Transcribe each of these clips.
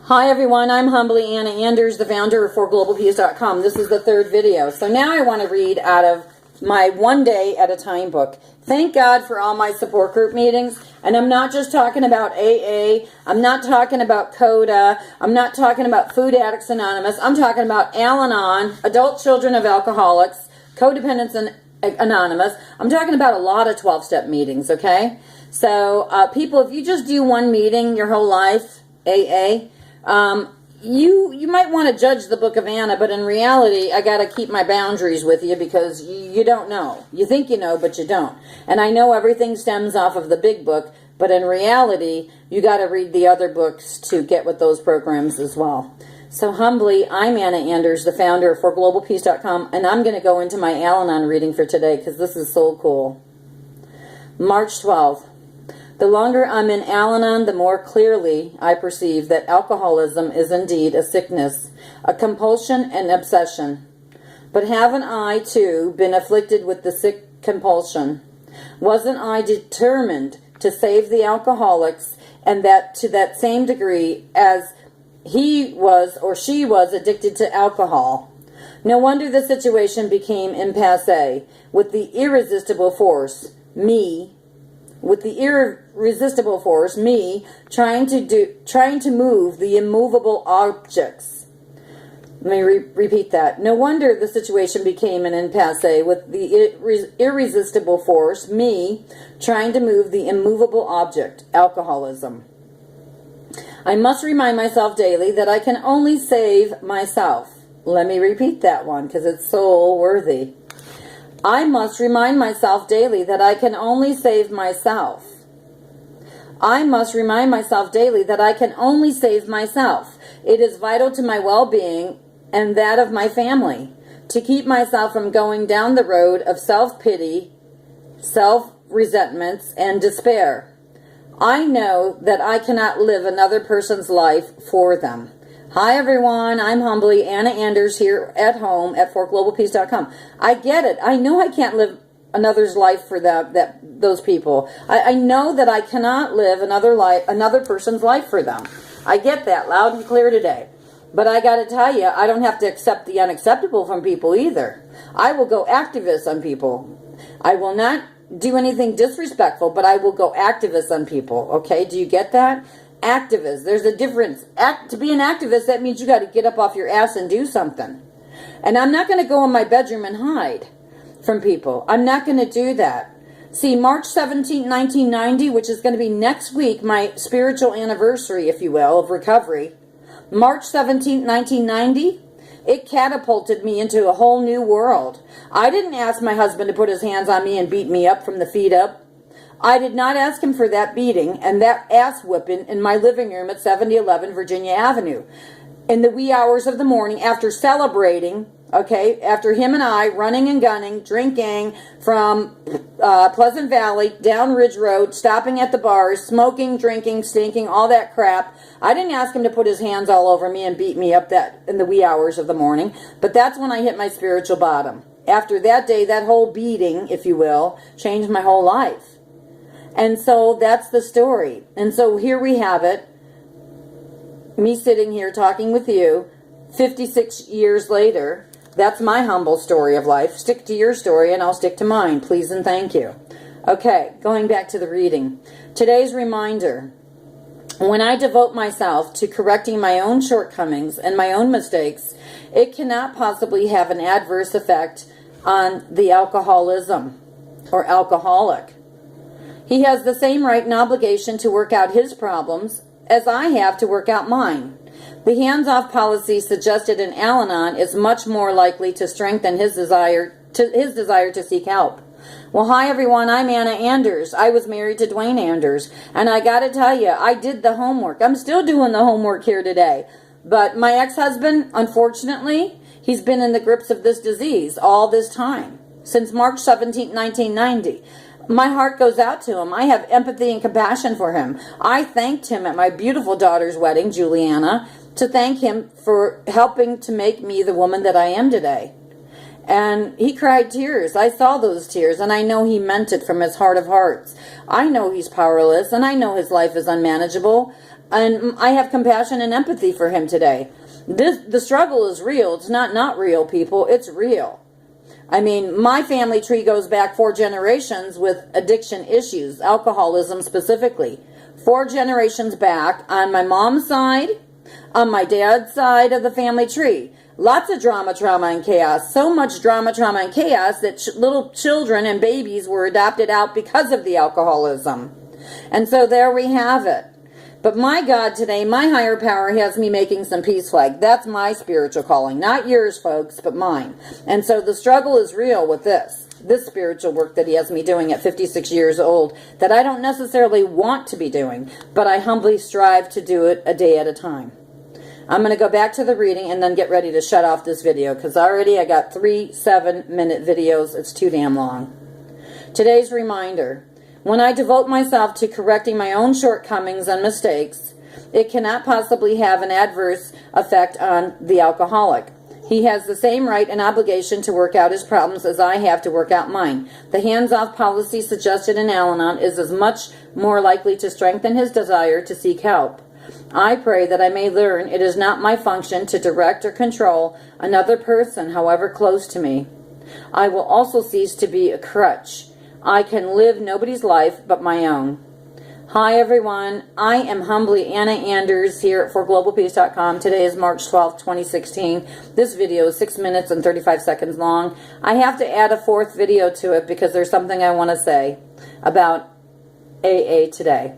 Hi everyone, I'm humbly Anna Anders, the founder of 4GLOBALPEACE.com. This is the third video. So now I want to read out of my One Day at a Time book. Thank God for all my support group meetings. And I'm not just talking about AA. I'm not talking about CODA. I'm not talking about Food Addicts Anonymous. I'm talking about Al-Anon, Adult Children of Alcoholics, Codependents Anonymous. I'm talking about a lot of 12-step meetings, okay? So people, if you just do one meeting your whole life, AA, you might want to judge the Book of Anna, but in reality, I got to keep my boundaries with you because you don't know. You think you know, but you don't. And I know everything stems off of the big book, but in reality, you got to read the other books to get with those programs as well. So humbly, I'm Anna Anders, the founder of 4GLOBALPEACE.com, and I'm going to go into my Al-Anon reading for today because this is so cool. March 12th. The longer I'm in Al-Anon, the more clearly I perceive that alcoholism is indeed a sickness, a compulsion and obsession. But haven't I, too, been afflicted with the sick compulsion? Wasn't I determined to save the alcoholics, and that to that same degree as he was or she was addicted to alcohol? No wonder the situation became impasse, with the irresistible force, me, trying to move the immovable objects. Let me repeat that. No wonder the situation became an impasse, with the irresistible force, me, trying to move the immovable object, alcoholism. I must remind myself daily that I can only save myself. Let me repeat that one because it's so worthy. I must remind myself daily that I can only save myself. I must remind myself daily that I can only save myself. It is vital to my well-being and that of my family to keep myself from going down the road of self-pity, self-resentments, and despair. I know that I cannot live another person's life for them. Hi everyone, I'm humbly Anna Anders here at home at 4GLOBALPEACE.com. I get it. I know I can't live another's life for those people. I know that I cannot live another person's life for them. I get that loud and clear today. But I got to tell you, I don't have to accept the unacceptable from people either. I will go activist on people. I will not do anything disrespectful, but I will go activist on people. Okay, do you get that? Activist. There's a difference. To be an activist, that means you got to get up off your ass and do something. And I'm not going to go in my bedroom and hide from people. I'm not going to do that. See, March 17, 1990, which is going to be next week, my spiritual anniversary, if you will, of recovery. March 17, 1990, it catapulted me into a whole new world. I didn't ask my husband to put his hands on me and beat me up from the feet up. I did not ask him for that beating and that ass whipping in my living room at 7011 Virginia Avenue in the wee hours of the morning after celebrating, okay, after him and I running and gunning, drinking from Pleasant Valley, down Ridge Road, stopping at the bars, smoking, drinking, stinking, all that crap. I didn't ask him to put his hands all over me and beat me up in the wee hours of the morning, but that's when I hit my spiritual bottom. After that day, that whole beating, if you will, changed my whole life. And so that's the story. And so here we have it. Me sitting here talking with you 56 years later. That's my humble story of life. Stick to your story and I'll stick to mine. Please and thank you. Okay, going back to the reading. Today's reminder. When I devote myself to correcting my own shortcomings and my own mistakes, it cannot possibly have an adverse effect on the alcoholism or alcoholic. He has the same right and obligation to work out his problems as I have to work out mine. The hands-off policy suggested in Al-Anon is much more likely to strengthen his desire to seek help. Well, hi everyone, I'm Anna Anders. I was married to Dwayne Anders, and I got to tell you, I did the homework. I'm still doing the homework here today. But my ex-husband, unfortunately, he's been in the grips of this disease all this time, since March 17, 1990. My heart goes out to him. I have empathy and compassion for him. I thanked him at my beautiful daughter's wedding, Juliana, to thank him for helping to make me the woman that I am today. And he cried tears. I saw those tears, and I know he meant it from his heart of hearts. I know he's powerless, and I know his life is unmanageable. And I have compassion and empathy for him today. The struggle is real. It's not real, people. It's real. I mean, my family tree goes back 4 generations with addiction issues, alcoholism specifically. 4 generations back on my mom's side, on my dad's side of the family tree. Lots of drama, trauma, and chaos. So much drama, trauma, and chaos that little children and babies were adopted out because of the alcoholism. And so there we have it. But my God today, my higher power has me making some peace flag. That's my spiritual calling. Not yours, folks, but mine. And so the struggle is real with this spiritual work that he has me doing at 56 years old that I don't necessarily want to be doing, but I humbly strive to do it a day at a time. I'm going to go back to the reading and then get ready to shut off this video because already I got 3 7-minute videos. It's too damn long. Today's reminder. When I devote myself to correcting my own shortcomings and mistakes, it cannot possibly have an adverse effect on the alcoholic. He has the same right and obligation to work out his problems as I have to work out mine. The hands-off policy suggested in Al-Anon is as much more likely to strengthen his desire to seek help. I pray that I may learn it is not my function to direct or control another person, however close to me. I will also cease to be a crutch. I can live nobody's life but my own. Hi everyone, I am humbly Anna Anders here at 4GLOBALPEACE.com. Today is March 12th, 2016. This video is 6 minutes and 35 seconds long. I have to add a 4th video to it because there's something I want to say about AA today.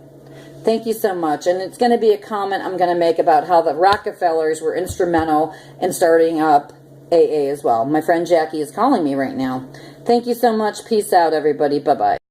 Thank you so much. And it's going to be a comment I'm going to make about how the Rockefellers were instrumental in starting up AA as well. My friend Jackie is calling me right now. Thank you so much. Peace out, everybody. Bye-bye.